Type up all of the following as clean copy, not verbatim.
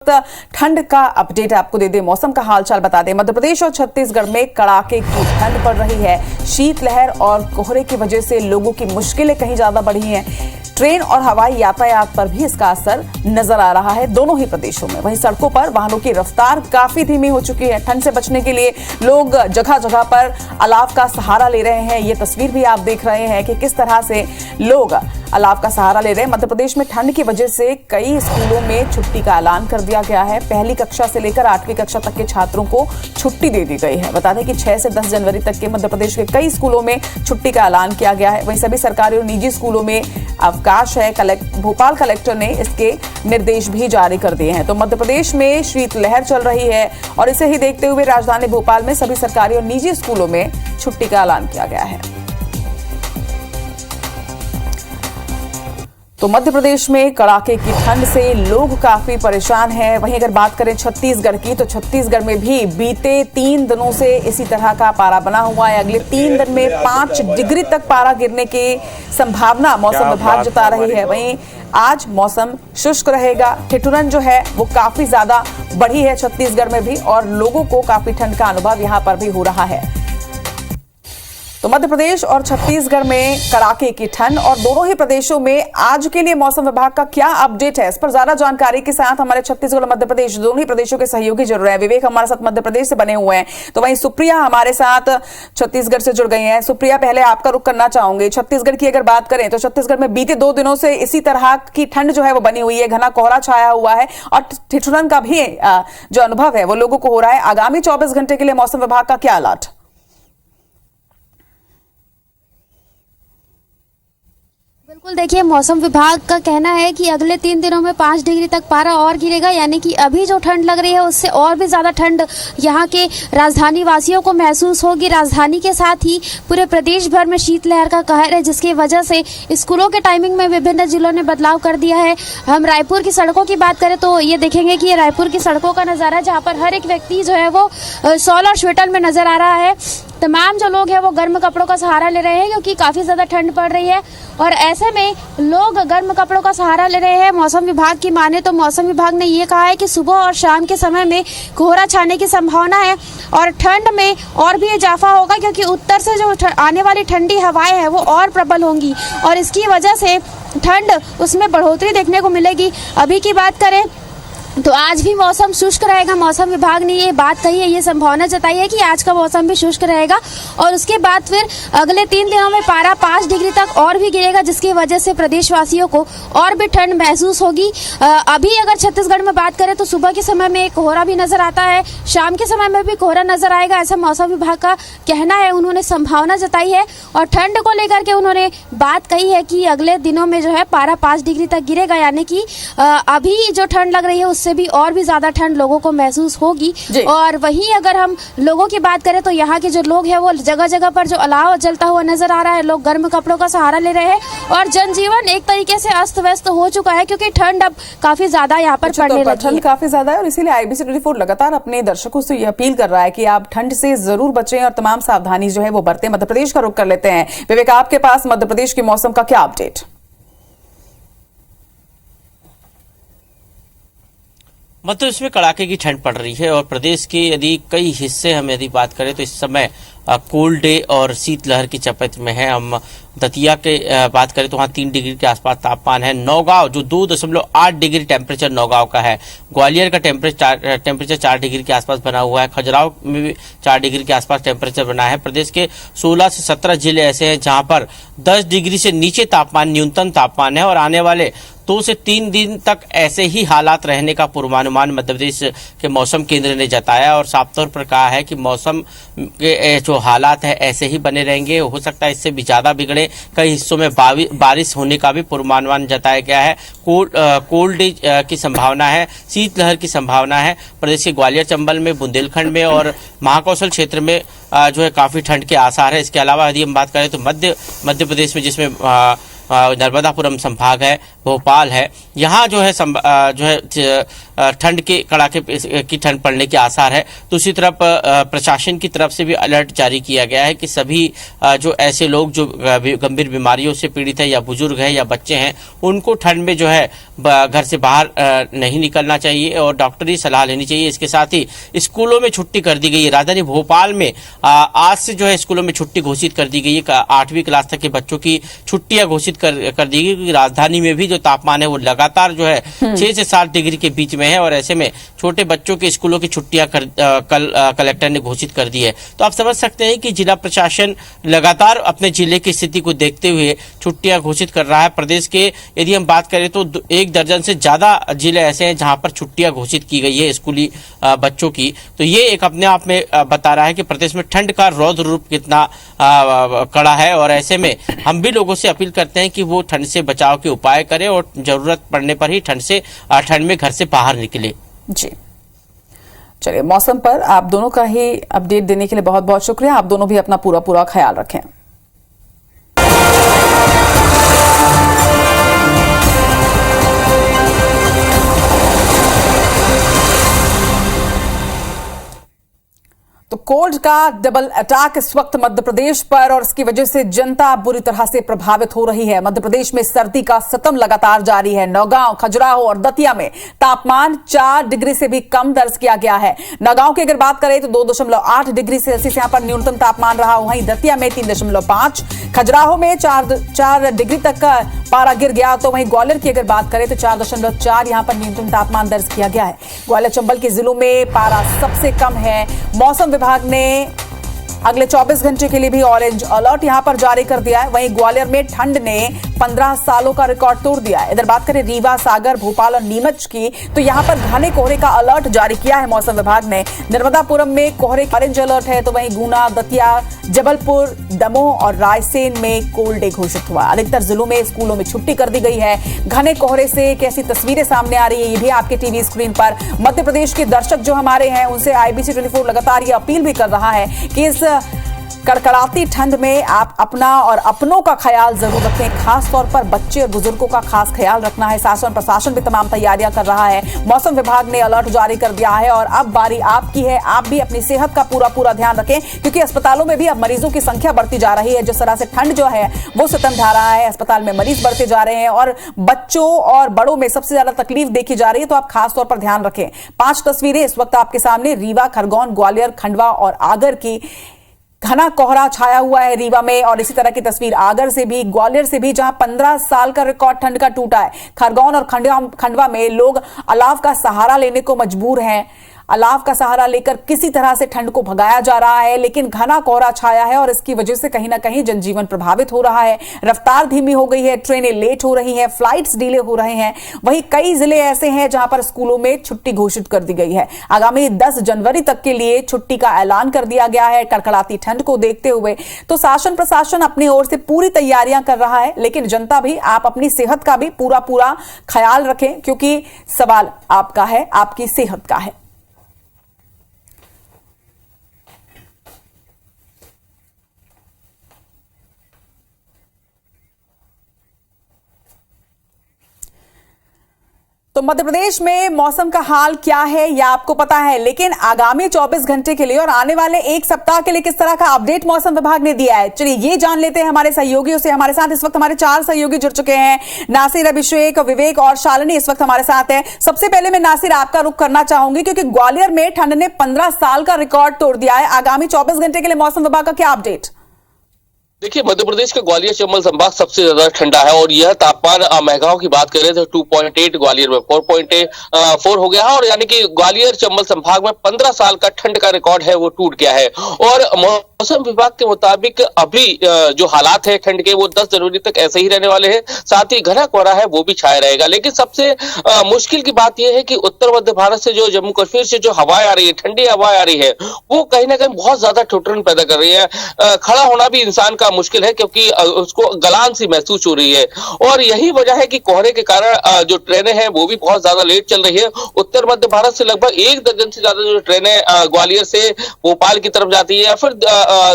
ठंड का अपडेट आपको दे दे, मौसम का हालचाल बता दें। मध्य प्रदेश और छत्तीसगढ़ में कड़ाके की ठंड पड़ रही है। शीतलहर और कोहरे की वजह से लोगों की मुश्किलें कहीं ज्यादा बढ़ी हैं। ट्रेन और हवाई यातायात पर भी इसका असर नजर आ रहा है दोनों ही प्रदेशों में। वहीं सड़कों पर वाहनों की रफ्तार काफी धीमी हो चुकी है। ठंड से बचने के लिए लोग जगह जगह पर अलाव का सहारा ले रहे हैं। ये तस्वीर भी आप देख रहे हैं कि किस तरह से लोग अलाव का सहारा ले रहे हैं। मध्य प्रदेश में ठंड की वजह से कई स्कूलों में छुट्टी का ऐलान कर दिया गया है। पहली कक्षा से लेकर 8वीं कक्षा तक के छात्रों को छुट्टी दे दी गई है। बता दें कि 6 से 10 जनवरी तक के मध्य प्रदेश के कई स्कूलों में छुट्टी का ऐलान किया गया है। वहीं सभी सरकारी और निजी स्कूलों में अवकाश है। भोपाल कलेक्टर ने इसके निर्देश भी जारी कर दिए हैं। तो मध्य प्रदेश में शीतलहर चल रही है और इसे ही देखते हुए राजधानी भोपाल में सभी सरकारी और निजी स्कूलों में छुट्टी का ऐलान किया गया है। तो मध्य प्रदेश में कड़ाके की ठंड से लोग काफी परेशान हैं। वहीं अगर बात करें छत्तीसगढ़ की, तो छत्तीसगढ़ में भी बीते 3 दिनों से इसी तरह का पारा बना हुआ है। अगले 3 दिन में 5 डिग्री तक पारा गिरने की संभावना मौसम विभाग जता रही है। वहीं आज मौसम शुष्क रहेगा। ठिठुरन जो है वो काफी ज्यादा बढ़ी है छत्तीसगढ़ में भी और लोगों को काफी ठंड का अनुभव यहां पर भी हो रहा है। तो मध्य प्रदेश और छत्तीसगढ़ में कड़ाके की ठंड और दोनों ही प्रदेशों में आज के लिए मौसम विभाग का क्या अपडेट है, इस पर ज्यादा जानकारी के साथ हमारे छत्तीसगढ़ और मध्य प्रदेश दोनों ही प्रदेशों के सहयोगी जुड़ रहे हैं। विवेक हमारे साथ मध्य प्रदेश से बने हुए हैं, तो वहीं सुप्रिया हमारे साथ छत्तीसगढ़ से जुड़ गई हैं। सुप्रिया, पहले आपका रुख करना चाहूंगी। छत्तीसगढ़ की अगर बात करें तो छत्तीसगढ़ में बीते 2 दिनों से इसी तरह की ठंड जो है वो बनी हुई है। घना कोहरा छाया हुआ है और ठिठुरन का भी जो अनुभव है वो लोगों को हो रहा है। आगामी 24 घंटे के लिए मौसम विभाग का क्या अलर्ट? बिल्कुल, देखिए मौसम विभाग का कहना है कि अगले 3 दिनों में 5 डिग्री तक पारा और गिरेगा, यानी कि अभी जो ठंड लग रही है उससे और भी ज़्यादा ठंड यहाँ के राजधानी वासियों को महसूस होगी। राजधानी के साथ ही पूरे प्रदेश भर में शीतलहर का कहर है, जिसकी वजह से स्कूलों के टाइमिंग में विभिन्न जिलों ने बदलाव कर दिया है। हम रायपुर की सड़कों की बात करें तो ये देखेंगे कि ये रायपुर की सड़कों का नज़ारा है, जहाँ पर हर एक व्यक्ति जो है वो शॉल और स्वेटर में नज़र आ रहा है। तमाम जो लोग हैं वो गर्म कपड़ों का सहारा ले रहे हैं क्योंकि काफ़ी ज़्यादा ठंड पड़ रही है और ऐसे में लोग गर्म कपड़ों का सहारा ले रहे हैं। मौसम विभाग की माने तो मौसम विभाग ने ये कहा है कि सुबह और शाम के समय में कोहरा छाने की संभावना है और ठंड में और भी इजाफा होगा क्योंकि उत्तर से जो आने वाली ठंडी हवाएं हैं वो और प्रबल होंगी और इसकी वजह से ठंड उसमें बढ़ोतरी देखने को मिलेगी। अभी की बात करें तो आज भी मौसम शुष्क रहेगा। मौसम विभाग ने ये बात कही है, ये संभावना जताई है कि आज का मौसम भी शुष्क रहेगा और उसके बाद फिर अगले 3 दिनों में पारा 5 डिग्री तक और भी गिरेगा, जिसकी वजह से प्रदेशवासियों को और भी ठंड महसूस होगी। अभी अगर छत्तीसगढ़ में बात करें तो सुबह के समय में कोहरा भी नजर आता है, शाम के समय में भी कोहरा नजर आएगा, ऐसा मौसम विभाग का कहना है। उन्होंने संभावना जताई है और ठंड को लेकर के उन्होंने बात कही है कि अगले दिनों में जो है पारा 5 डिग्री तक गिरेगा, यानी कि अभी जो ठंड लग रही है उससे भी और भी ज्यादा ठंड लोगों को महसूस होगी। और वहीं अगर हम लोगों की बात करें तो यहाँ के जो लोग हैं वो जगह जगह पर जो अलाव जलता हुआ नजर आ रहा है, लोग गर्म कपड़ों का सहारा ले रहे हैं और जनजीवन एक तरीके से अस्त व्यस्त हो चुका है क्योंकि ठंड अब काफी ज्यादा यहाँ पर पड़ने लगी है। ठंड काफी ज्यादा है और इसीलिए IBC 24 लगातार अपने दर्शकों से अपील कर रहा है कि आप ठंड से जरूर बचें और तमाम सावधानी जो है वो बरतें। मध्य प्रदेश का रुख कर लेते हैं। विवेक, आपके पास मध्य प्रदेश के मौसम का क्या अपडेट? मध्य प्रदेश में कड़ाके की ठंड पड़ रही है और प्रदेश के यदि कई हिस्से हम यदि बात करें तो इस समय कोल्ड डे और शीतलहर की चपेट में है। हम दतिया के बात करें तो वहाँ 3 डिग्री के आसपास तापमान है। नौगांव जो 2.8 डिग्री टेम्परेचर नौगांव का है। ग्वालियर का टेम्परेचर 4 डिग्री के आसपास बना हुआ है। खजुराहो में भी 4 डिग्री के आसपास टेम्परेचर बना है। प्रदेश के 16 से 17 जिले ऐसे हैं जहां पर 10 डिग्री से नीचे तापमान न्यूनतम तापमान है और आने वाले 2 से 3 दिन तक ऐसे ही हालात रहने का पूर्वानुमान मध्य प्रदेश के मौसम केंद्र ने जताया और साफ तौर पर कहा है कि मौसम के जो हालात है ऐसे ही बने रहेंगे। हो सकता है इससे भी ज्यादा बिगड़े। कई हिस्सों में बारिश होने का भी पूर्वानुमान जताया गया है। कोल्ड डे की संभावना है, शीतलहर की संभावना है। प्रदेश के ग्वालियर, चंबल में, बुंदेलखंड में और महाकौशल क्षेत्र में जो है काफी ठंड के आसार है। इसके अलावा यदि हम बात करें तो मध्य प्रदेश में जिसमें नर्मदापुरम संभाग है, भोपाल है, यहाँ जो है ठंड के कड़ाके की ठंड पड़ने के आसार है। दूसरी तरफ प्रशासन की तरफ से भी अलर्ट जारी किया गया है कि सभी जो ऐसे लोग जो गंभीर बीमारियों से पीड़ित है या बुजुर्ग है या बच्चे हैं, उनको ठंड में जो है घर से बाहर नहीं निकलना चाहिए और डॉक्टरी सलाह लेनी चाहिए। इसके साथ ही स्कूलों में छुट्टी कर दी गई है। राजधानी भोपाल में आज से जो है स्कूलों में छुट्टी घोषित कर दी गई है। 8वीं क्लास तक के बच्चों की छुट्टियां घोषित कर दी गई, क्योंकि राजधानी में भी जो तापमान है वो लगातार जो है 6 से 7 डिग्री के बीच में है और ऐसे में छोटे बच्चों के स्कूलों की छुट्टियां कल कलेक्टर ने घोषित कर दी है। तो आप समझ सकते हैं कि जिला प्रशासन लगातार अपने जिले की स्थिति को देखते हुए छुट्टियां घोषित कर रहा है। प्रदेश के यदि हम बात करें तो 1 दर्जन से ज्यादा जिले ऐसे हैं जहां पर छुट्टियां घोषित की गई है स्कूली बच्चों की। तो ये एक अपने आप में बता रहा है कि प्रदेश में ठंड का रौद्र रूप कितना कड़ा है और ऐसे में हम भी लोगों से अपील करते हैं कि वो ठंड से बचाव के उपाय करें और जरूरत पड़ने पर ही ठंड में घर से बाहर निकले। जी, चलिए, मौसम पर आप दोनों का ही अपडेट देने के लिए बहुत बहुत शुक्रिया। आप दोनों भी अपना पूरा ख्याल रखें। तो कोल्ड का डबल अटैक इस वक्त मध्य प्रदेश पर और इसकी वजह से जनता बुरी तरह से प्रभावित हो रही है। मध्य प्रदेश में सर्दी का सितम लगातार जारी है। नौगांव, खजुराहो और दतिया में तापमान 4 डिग्री से भी कम दर्ज किया गया है। नौगांव की अगर बात करें तो 2.8 डिग्री सेल्सियस यहां पर न्यूनतम तापमान रहा। वहीं दतिया में 3.5, खजुराहो में 4 डिग्री तक का पारा गिर गया। तो वहीं ग्वालियर की अगर बात करें तो 4.4 यहां पर न्यूनतम तापमान दर्ज किया गया है। ग्वालियर चंबल के जिलों में पारा सबसे कम है। मौसम विभाग ने अगले 24 घंटे के लिए भी ऑरेंज अलर्ट यहां पर जारी कर दिया है। वहीं ग्वालियर में ठंड ने 15 सालों का रिकॉर्ड तोड़ दिया है। इधर बात करें रीवा, सागर, भोपाल और नीमच की तो यहां पर घने कोहरे का अलर्ट जारी किया है मौसम विभाग ने। नर्मदापुरम में कोहरे का ऑरेंज अलर्ट है। तो वहीं गुना, दतिया, जबलपुर, दमोह और रायसेन में कोल्ड डे घोषित हुआ। अधिकतर जिलों में स्कूलों में छुट्टी कर दी गई है। घने कोहरे से कैसी तस्वीरें सामने आ रही है ये भी आपके टीवी स्क्रीन पर। मध्य प्रदेश के दर्शक जो हमारे हैं उनसे IBC 24 लगातार ये अपील भी कर रहा है कि इस कड़कड़ाती ठंड में आप अपना और अपनों का ख्याल जरूर रखें। खास तौर पर बच्चे और बुजुर्गों का खास ख्याल रखना है। शासन प्रशासन भी तमाम तैयारियां कर रहा है। मौसम विभाग ने अलर्ट जारी कर दिया है और अब बारी आपकी है। आप भी अपनी सेहत का पूरा ध्यान रखें, क्योंकि अस्पतालों में भी अब मरीजों की संख्या बढ़ती जा रही है। जिस तरह से ठंड जो है वो सितम ढा रहा है, अस्पताल में मरीज बढ़ते जा रहे हैं और बच्चों और बड़ों में सबसे ज्यादा तकलीफ देखी जा रही है। तो आप खास तौर पर ध्यान रखें। 5 तस्वीरें इस वक्त आपके सामने रीवा, खरगोन, ग्वालियर, खंडवा और आगर की। घना कोहरा छाया हुआ है रीवा में और इसी तरह की तस्वीर आगर से भी, ग्वालियर से भी, जहां 15 साल का रिकॉर्ड ठंड का टूटा है। खरगोन और खंडवा में लोग अलाव का सहारा लेने को मजबूर हैं। अलाव का सहारा लेकर किसी तरह से ठंड को भगाया जा रहा है, लेकिन घना कोहरा छाया है और इसकी वजह से कहीं ना कहीं जनजीवन प्रभावित हो रहा है। रफ्तार धीमी हो गई है, ट्रेनें लेट हो रही हैं, फ्लाइट्स डिले हो रहे हैं। वहीं कई जिले ऐसे हैं जहां पर स्कूलों में छुट्टी घोषित कर दी गई है। आगामी 10 जनवरी तक के लिए छुट्टी का ऐलान कर दिया गया है। कड़कड़ाती ठंड को देखते हुए तो शासन प्रशासन अपनी ओर से पूरी तैयारियां कर रहा है, लेकिन जनता भी, आप अपनी सेहत का भी पूरा ख्याल रखें, क्योंकि सवाल आपका है, आपकी सेहत का है। तो मध्य प्रदेश में मौसम का हाल क्या है यह आपको पता है, लेकिन आगामी 24 घंटे के लिए और आने वाले 1 सप्ताह के लिए किस तरह का अपडेट मौसम विभाग ने दिया है, चलिए ये जान लेते हैं हमारे सहयोगियों से। हमारे साथ इस वक्त हमारे 4 सहयोगी जुड़ चुके हैं। नासिर, अभिषेक, विवेक और शालिनी इस वक्त हमारे साथ हैं। सबसे पहले मैं नासिर आपका रुख करना चाहूंगी, क्योंकि ग्वालियर में ठंड ने 15 साल का रिकॉर्ड तोड़ दिया है। आगामी 24 घंटे के लिए मौसम विभाग का क्या अपडेट? देखिए, मध्य प्रदेश का ग्वालियर चंबल संभाग सबसे ज्यादा ठंडा है और यह तापमान महगांव की बात करें तो 2.8, ग्वालियर में 4.4 हो गया है और यानी कि ग्वालियर चंबल संभाग में 15 साल का ठंड का रिकॉर्ड है वो टूट गया है। और मौसम विभाग के मुताबिक अभी जो हालात है ठंड के वो 10 जनवरी तक ऐसे ही रहने वाले हैं। साथ ही घना कोहरा है वो भी छाया रहेगा। लेकिन सबसे मुश्किल की बात यह है कि उत्तर मध्य भारत से जो जम्मू कश्मीर से जो हवाएं आ रही है, ठंडी हवाएं आ रही है, वो कहीं ना कहीं बहुत ज्यादा ठुठुरन पैदा कर रही है। खड़ा होना भी इंसान का मुश्किल है क्योंकि उसको गलान सी महसूस हो रही है और यही वजह है कि कोहरे के कारण जो ट्रेनें हैं वो भी बहुत ज्यादा लेट चल रही है। उत्तर मध्य भारत से लगभग 1 दर्जन से ज्यादा जो ट्रेनें ग्वालियर से भोपाल की तरफ जाती है या फिर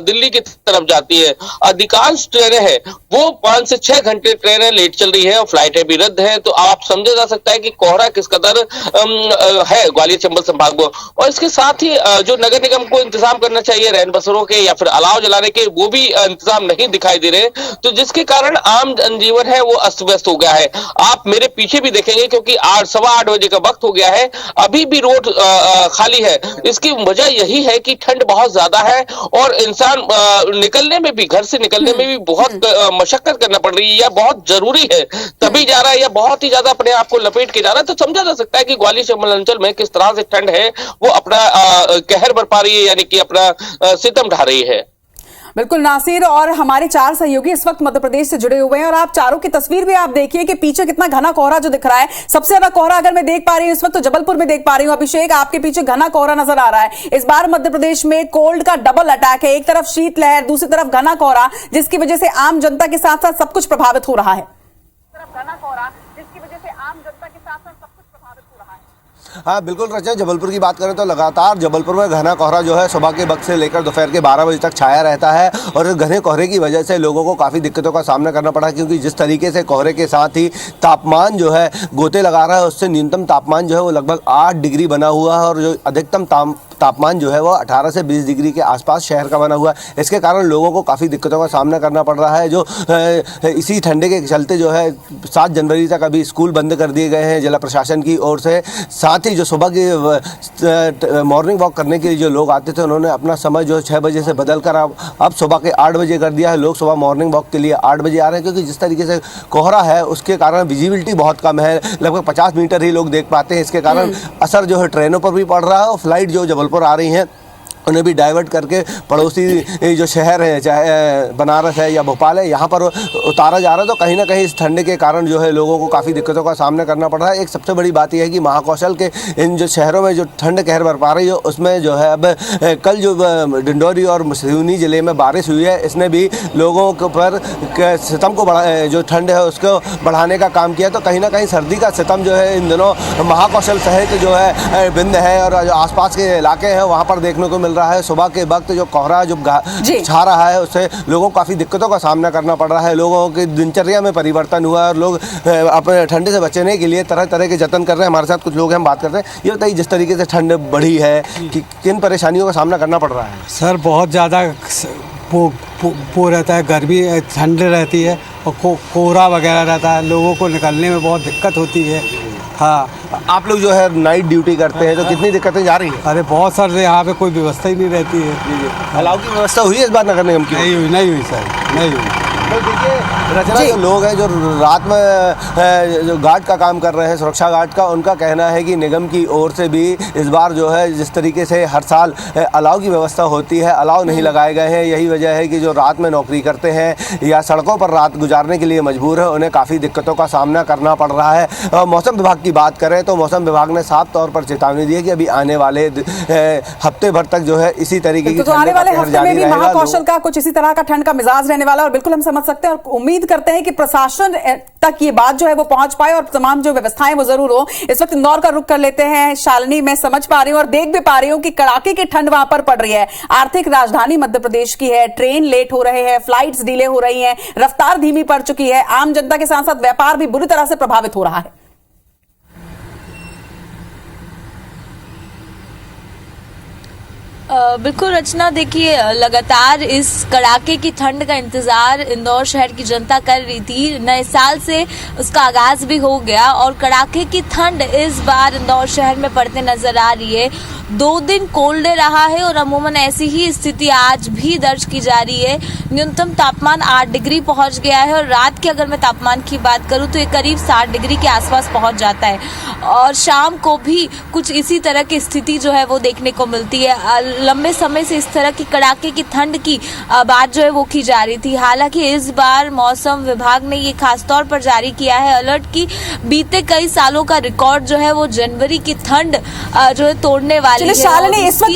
दिल्ली की तरफ जाती है, अधिकांश ट्रेनें हैं वो 5 से 6 घंटे ट्रेनें लेट चल रही है और फ्लाइटें भी रद्द है। तो आप समझा जा सकता है कि कोहरा किस कदर है ग्वालियर चंबल संभाग में। और इसके साथ ही जो नगर निगम को इंतजाम करना चाहिए रैन बसरों के या फिर अलाव जलाने के, वो भी इंतजाम नहीं दिखाई दे रहे, तो जिसके कारण आम जनजीवन है वो अस्त व्यस्त हो गया है। आप मेरे पीछे भी देखेंगे क्योंकि 8-8:15 बजे का वक्त हो गया है, अभी भी रोड खाली है। इसकी वजह यही है कि ठंड बहुत ज्यादा है और इंसान निकलने में भी, घर से निकलने में भी बहुत मशक्कत करना पड़ रही है, या बहुत जरूरी है तभी जा रहा है, या बहुत ही ज्यादा अपने आप को लपेट के जा रहा है। तो समझा जा सकता है कि ग्वालियर चंबल अंचल में किस तरह से ठंड है वो अपना कहर बरपा रही है, यानी कि अपना सितम ढा रही है। बिल्कुल नासिर, और हमारे 4 सहयोगी इस वक्त मध्य प्रदेश से जुड़े हुए हैं और आप चारों की तस्वीर भी आप देखिए कि पीछे कितना घना कोहरा जो दिख रहा है। सबसे ज्यादा कोहरा अगर मैं देख पा रही हूँ इस वक्त तो जबलपुर में देख पा रही हूँ। अभिषेक, आपके पीछे घना कोहरा नजर आ रहा है। इस बार मध्य प्रदेश में कोल्ड का डबल अटैक है, एक तरफ शीतलहर, दूसरी तरफ घना कोहरा, जिसकी वजह से आम जनता के साथ साथ सब कुछ प्रभावित हो रहा है। हाँ बिल्कुल रचा, जबलपुर की बात करें तो लगातार जबलपुर में घना कोहरा जो है सुबह के वक्त से लेकर दोपहर के 12 बजे तक छाया रहता है और इस घने कोहरे की वजह से लोगों को काफ़ी दिक्कतों का सामना करना पड़ा, क्योंकि जिस तरीके से कोहरे के साथ ही तापमान जो है गोते लगा रहा है, उससे न्यूनतम तापमान जो है वो लगभग 8 डिग्री बना हुआ है और जो अधिकतम तापमान जो है वो 18 से 20 डिग्री के आसपास शहर का बना हुआ है। इसके कारण लोगों को काफ़ी दिक्कतों का सामना करना पड़ रहा है। जो इसी ठंडे के चलते जो है 7 जनवरी तक अभी स्कूल बंद कर दिए गए हैं जिला प्रशासन की ओर से। साथ ही जो सुबह की मॉर्निंग वॉक करने के लिए जो लोग आते थे उन्होंने अपना समय जो 6 बजे से बदल कर अब सुबह के 8 बजे कर दिया है। लोग सुबह मॉर्निंग वॉक के लिए 8 बजे आ रहे हैं, क्योंकि जिस तरीके से कोहरा है उसके कारण विजिबिलिटी बहुत कम है, लगभग 50 मीटर ही लोग देख पाते हैं। इसके कारण असर जो है ट्रेनों पर भी पड़ रहा है और फ्लाइट जो जबलपुर आ रही हैं उन्हें भी डाइवर्ट करके पड़ोसी जो शहर है, चाहे बनारस है या भोपाल है, यहाँ पर उतारा जा रहा है। तो कहीं ना कहीं इस ठंडे के कारण जो है लोगों को काफ़ी दिक्कतों का सामना करना पड़ रहा है। एक सबसे बड़ी बात यह है कि महाकौशल के इन जो शहरों में जो ठंड कहर बरपा रही है उसमें जो है अब कल जो डिंडोरी और सिवनी ज़िले में बारिश हुई है, इसने भी लोगों के पर सितम को जो ठंड है उसको बढ़ाने का काम किया। तो कहीं ना कहीं सर्दी का सितम जो है इन दिनों महाकौशल सहित जो है बिंद है और जो आसपास के इलाके हैं वहाँ पर देखने को रहा है। सुबह के वक्त जो कोहरा जो छा रहा है उससे लोगों को काफ़ी दिक्कतों का सामना करना पड़ रहा है। लोगों की दिनचर्या में परिवर्तन हुआ है और लोग अपने ठंडे से बचने के लिए तरह तरह के जतन कर रहे हैं। हमारे साथ कुछ लोग हैं, हम बात करते हैं। ये बताइए जिस तरीके से ठंड बढ़ी है कि किन परेशानियों का सामना करना पड़ रहा है? सर बहुत ज़्यादा पो रहता है, गर्मी ठंड रहती है और कोहरा वगैरह रहता है, लोगों को निकलने में बहुत दिक्कत होती है। हाँ, आप लोग जो है नाइट ड्यूटी करते हैं तो कितनी दिक्कतें जा रही हैं? अरे बहुत सर, यहाँ पे कोई व्यवस्था ही नहीं रहती है। अलाव की व्यवस्था हुई है इस बार नगर निगम की? नहीं हुई सर, नहीं हुई। तो देखिए रचना, जो लोग हैं जो रात में जो गार्ड का काम कर रहे हैं, सुरक्षा गार्ड का, उनका कहना है कि निगम की ओर से भी इस बार जो है जिस तरीके से हर साल अलाव की व्यवस्था होती है, अलाव नहीं लगाए गए हैं। यही वजह है कि जो रात में नौकरी करते हैं या सड़कों पर रात गुजारने के लिए मजबूर है, उन्हें काफ़ी दिक्कतों का सामना करना पड़ रहा है। मौसम विभाग की बात करें तो मौसम विभाग ने साफ तौर पर चेतावनी दी है कि अभी आने वाले हफ्ते भर तक जो है इसी तरीके की आने वाले हफ्ते में भी महाकौशल का कुछ इसी तरह का ठंड का मिजाज रहने वाला, और बिल्कुल हम समझ सकते हैं और उम्मीद करते हैं कि प्रशासन तक ये बात जो है वो पहुंच पाए और तमाम जो व्यवस्थाएं वो जरूर हो। इस वक्त इंदौर का रुख कर लेते हैं। शालिनी, मैं समझ पा रही हूं और देख भी पा रही हूं कि कड़ाके की ठंड वहां पर पड़ रही है। आर्थिक राजधानी मध्य प्रदेश की है, ट्रेन लेट हो रहे हैं, फ्लाइट्स डिले हो रही हैं, रफ्तार धीमी पड़ चुकी है, आम जनता के साथ साथ व्यापार भी बुरी तरह से प्रभावित हो रहा है। बिल्कुल रचना, देखिए लगातार इस कड़ाके की ठंड का इंतजार इंदौर शहर की जनता कर रही थी। नए साल से उसका आगाज भी हो गया और कड़ाके की ठंड इस बार इंदौर शहर में पड़ते नजर आ रही है। 2 दिन कोल्ड डे रहा है और अमूमन ऐसी ही स्थिति आज भी दर्ज की जा रही है। न्यूनतम तापमान 8 डिग्री पहुंच गया है और रात के अगर मैं तापमान की बात करूं तो ये करीब 60 डिग्री के आसपास पहुंच जाता है और शाम को भी कुछ इसी तरह की स्थिति जो है वो देखने को मिलती है। लंबे समय से इस तरह की कड़ाके की ठंड की बात जो है वो की जा रही थी। हालांकि इस बार मौसम विभाग ने ये खासतौर पर जारी किया है अलर्ट की बीते कई सालों का रिकॉर्ड जो है वो जनवरी की ठंड जो है तोड़ने वाली है। शालिनी, इस वक्त